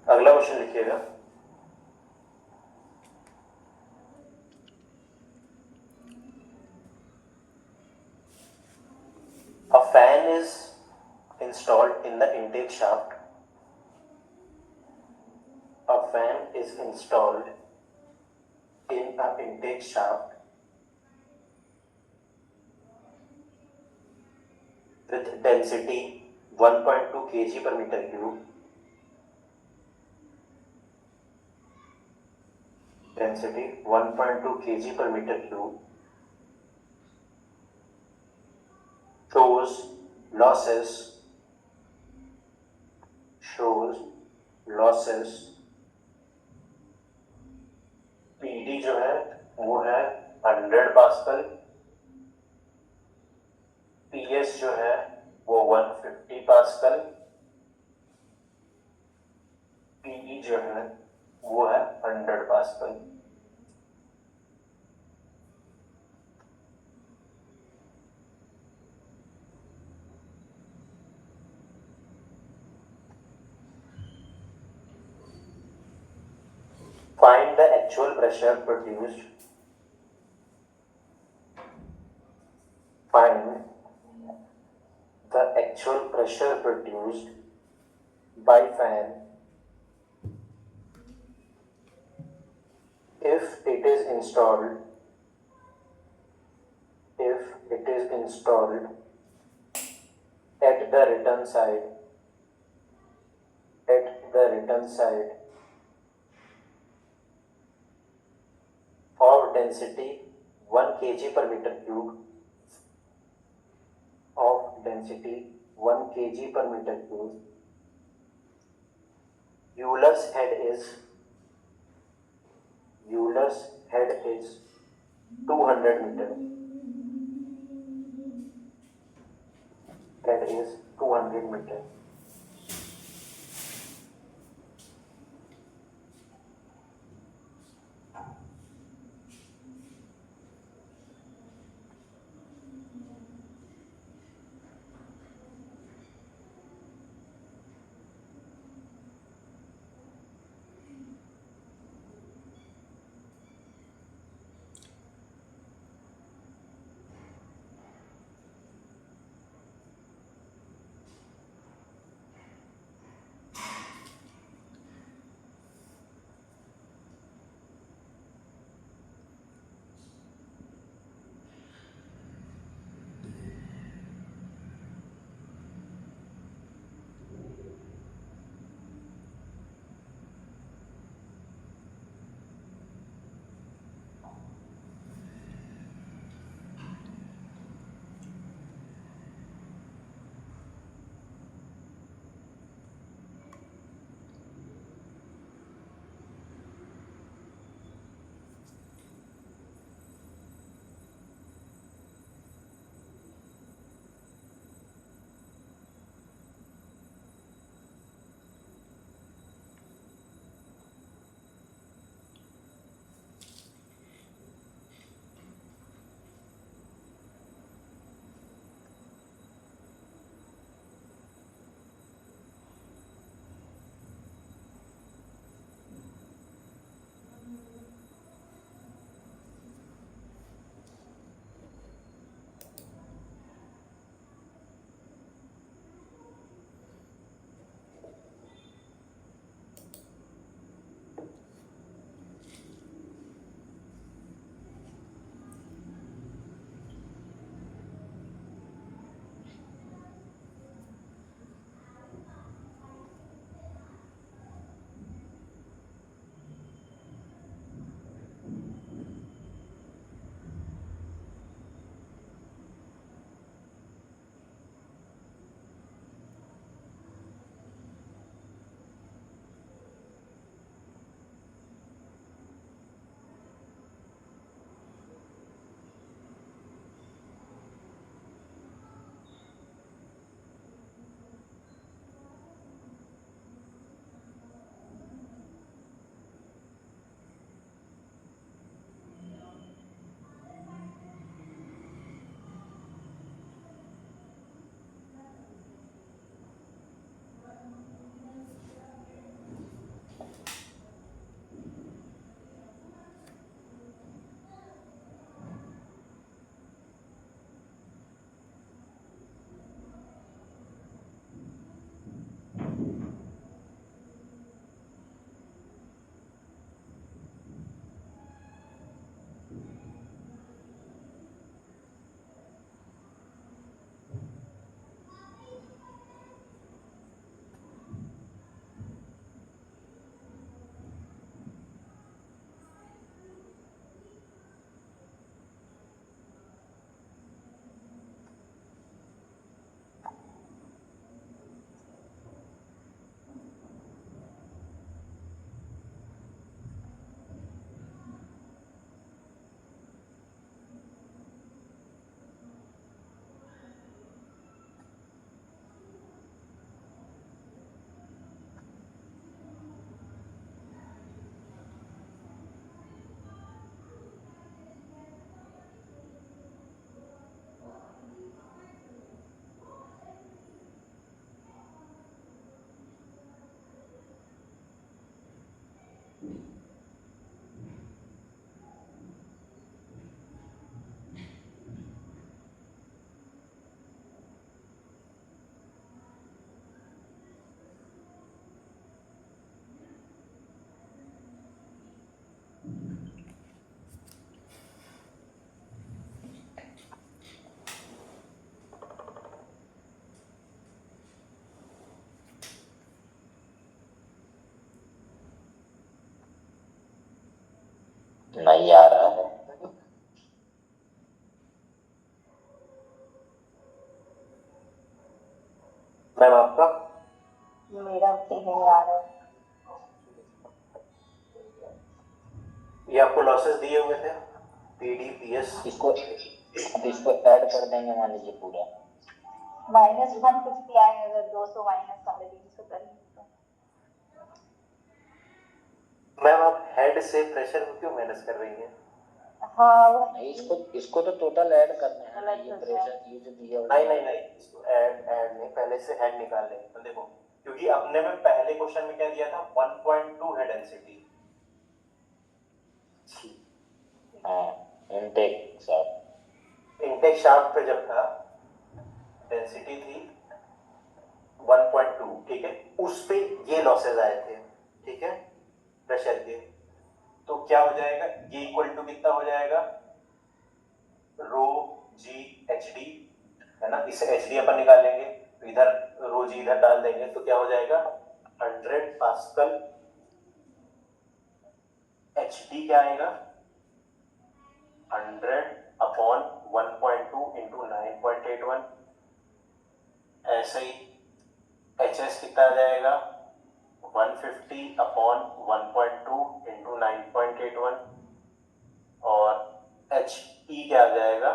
अगला क्वेश्चन लिखिएगा। A fan is installed in the intake shaft. A fan is installed in an intake shaft with density 1.2 kg per meter cube. Density 1.2 kg per meter cube. Shows losses. PD जो है वो है 100 pascal, PS जो है वो 150 pascal, PE जो है वो है 100 pascal. Find the actual pressure produced. Find the actual pressure produced by fan if it is installed at the return side density 1 kg per meter cube, of density 1 kg per meter cube, Euler's head is 200 meter. Head is 200 meter. नहीं आ रहा है। ये यार ये आपको losses दिए हुए थे पीडी पीएस। इसको ऐड कर देंगे मान लीजिए पूरा। -150 आए अगर 200 माइनस 350 करेंगे तो। मैम आप हेड से प्रेशर को क्यों माइनस कर रही हैं? हाँ नहीं, इसको तो टोटल ऐड करना है ना, ये प्रेशर ये जो दिया हुआ है। नहीं इसको ऐड नहीं, पहले से हेड निकाल लेंगे। तो देखो, क्योंकि अपने में पहले क्वेश्चन में क्या दिया था 1.2 है डेंसिटी। हाँ, इनटेक शाफ्ट पे जब था डेंसिटी थी 1.2, ठीक है, उस पे ये लॉसेस आए थे, ठीक है, प्रेशर के। तो क्या हो जाएगा, ये इक्वल टू कितना हो जाएगा, रो जी एच डी, है ना, इसे एच डी अपन निकालेंगे तो इधर रो जी इधर डाल देंगे तो क्या हो जाएगा 100 पास्कल। एच डी क्या आएगा 100 अपॉन 1.2 इंटू 9.81। ऐसे ही एच एस कितना आ जाएगा 150 अपॉन 1.2 इंटू 9.81 और एच ई क्या आ जाएगा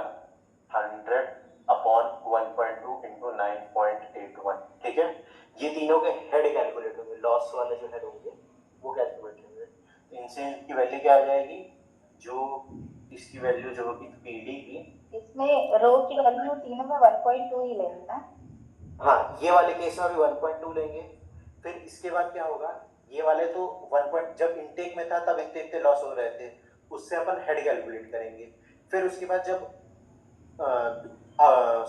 100 अपॉन 1.2 इंटू 9.81। ठीक है, ये तीनों के हेड कैलकुलेट होंगे, लॉस वाले जो हेड होंगे वो कैलकुलेट होंगे। इनसे इनकी वैल्यू क्या आ जाएगी, जो इसकी वैल्यू जो होगी पीडी की, इसमें रो की वैल्यू तीनों में 1.2 ही लेंगे ना। हाँ ये वाले केस में भी 1.2 लेंगे। फिर इसके बाद क्या होगा, ये वाले तो 1. जब इनटेक में था तब इतने लॉस हो रहे थे, उससे अपन हेड कैलकुलेट करेंगे। फिर उसके बाद जब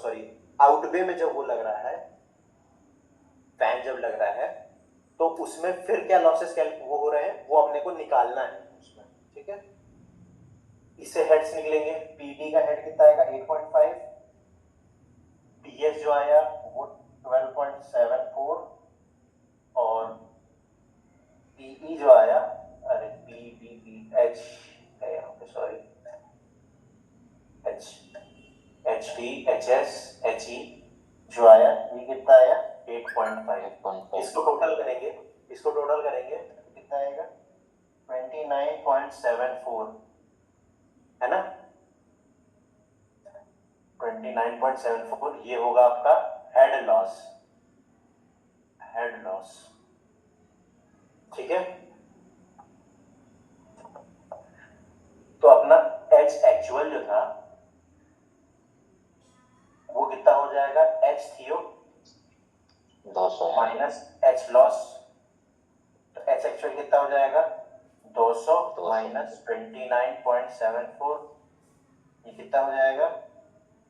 सॉरी आउटवे में जब वो लग रहा है, फैन जब लग रहा है, तो उसमें फिर क्या लॉसेस वो हो रहे हैं वो अपने को निकालना है उसमें, ठीक है। इससे हेड्स निकलेंगे, पीडी का हेड कितना आएगा 8.5, पीएस जो आया वो 12.74 और पीई जो आया, अरे पीबीपीएच है यहाँ पे, sorry, H D H S H E जो आया ये कितना आया 8.5। इसको टोटल करेंगे तो कितना आएगा 29.74, है ना, 29.74 ये होगा आपका हेड लॉस, ठीक है। तो अपना एच एक्चुअल जो था वो कितना हो जाएगा, एच थियो 200 माइनस एच लॉस, तो एच एक्चुअल कितना हो जाएगा 200 माइनस 29.74, ये कितना हो जाएगा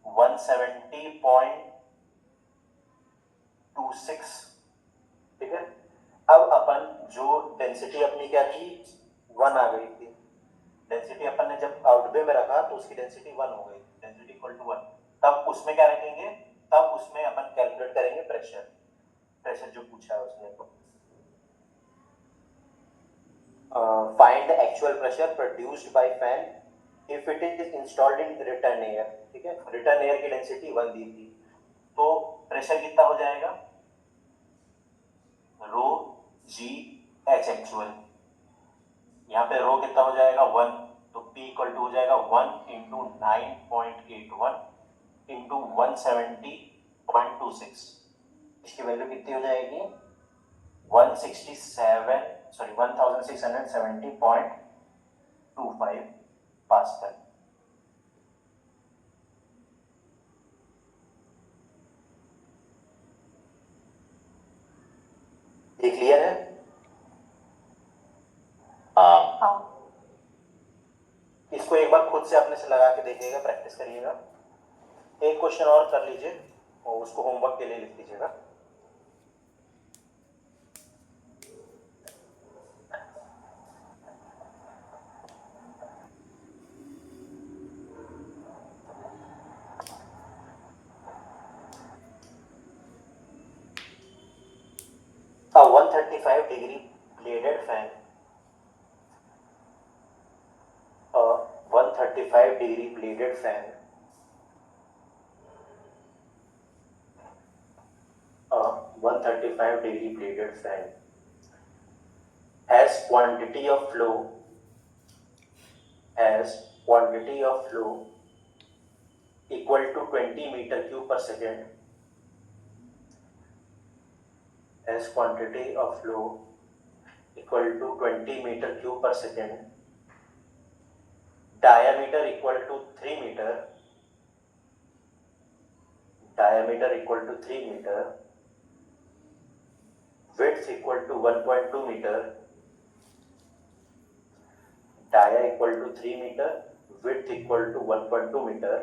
170.26, ठीक है। अब अपन जो डेंसिटी अपनी क्या थी 1 आ गई थी, डेंसिटी अपन ने जब आउटवे में रखा तो उसकी डेंसिटी 1 हो गई, डेंसिटी इक्वल टू 1। तब उसमें क्या रखेंगे, तब उसमें अपन कैलकुलेट करेंगे प्रेशर जो पूछा है उसने। Find the actual pressure produced by fan if it is installed in return air, ठीक है, रिटर्न एयर की डेंसिटी 1 दी थी, तो प्रेशर कितना हो जाएगा रो जी एच एक्चुअल, यहाँ पे रो कितना हो जाएगा 1, तो P इक्वल टू हो जाएगा 1 इंटू 9.81 इंटू 170.26, इसकी वैल्यू कितनी हो जाएगी 1670.25 पास्कल। ये क्लियर है? हाँ, इसको एक बार खुद से अपने से लगा के देखिएगा, प्रैक्टिस करिएगा। एक क्वेश्चन और कर लीजिए और उसको होमवर्क के लिए लिख लीजिएगा। A 135 degree bladed fan, a 135 degree bladed fan, a 135 degree bladed fan quantity of flow equal to 20 meter cube per second, as quantity of flow equal to 20 meter cube per second, diameter equal to 3 meter, width equal to 1.2 meter, dia equal to 3 meter, width equal to 1.2 meter,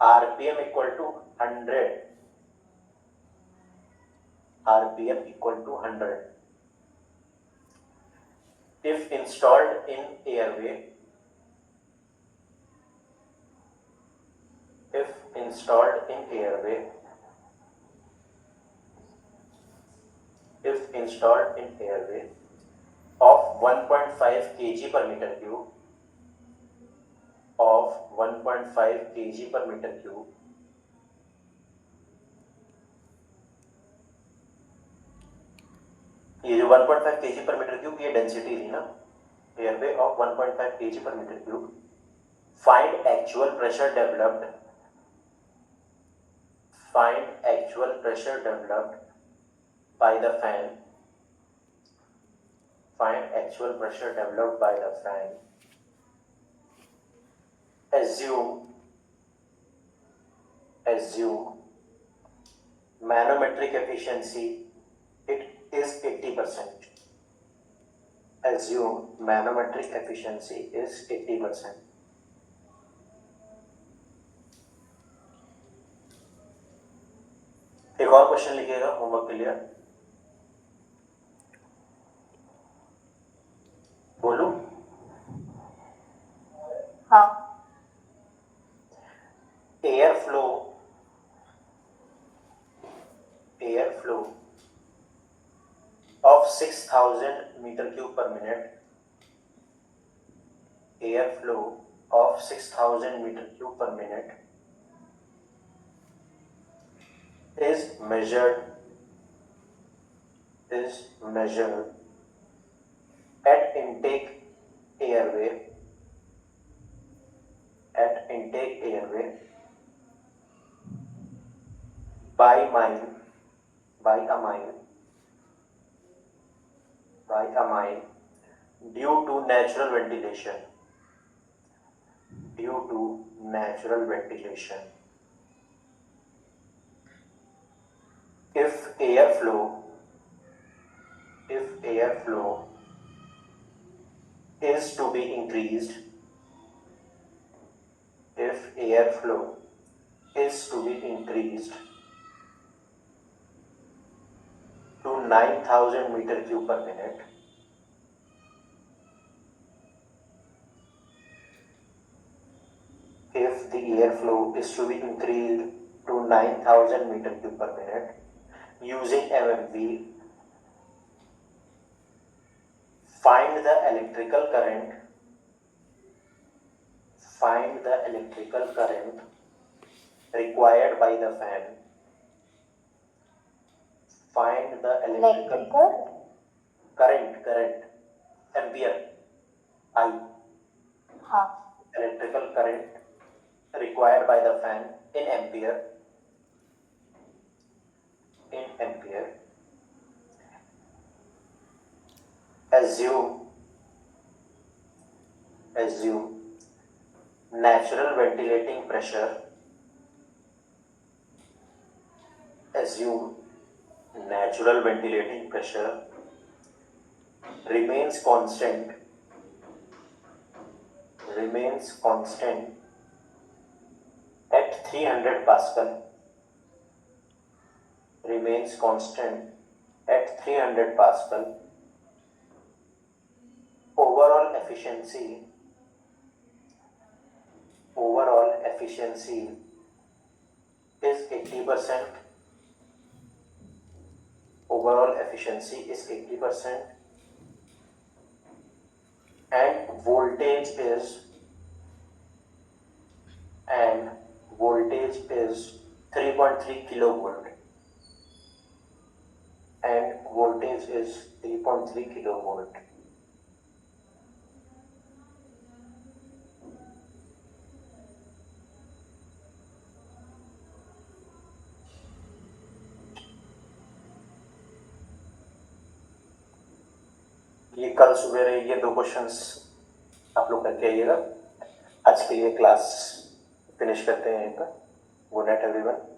RPM equal to 100, if installed in airway, of 1.5 kg per meter cube, ये जो 1.5 kg per meter cube ये density थी ना, airway of 1.5 kg per meter cube. Find actual pressure developed by the fan. Assume manometric efficiency it is 80%. Assume manometric efficiency is 80%. एक और question लिखिएगा homework के लिए. बोलू? हाँ. Airflow of 6,000 meter cube per minute. Airflow of 6,000 meter cube per minute is measured at intake airway by a mile due to natural ventilation. If airflow is to be increased to 9,000 meter cube per minute, using MMV, find the electrical current required by the fan. Find the electrical current, ampere, I. हाँ. Electrical current required by the fan in ampere. Assume natural ventilating pressure. Remains constant at 300 Pascal. Overall efficiency is 80%. And voltage is 3.3 kilovolt. 2.3 kilo volt. ये कल सुबह ये 2 questions आप लोग करके आइएगा। आज के लिए क्लास फिनिश करते हैं यहीं पर। Good night everyone.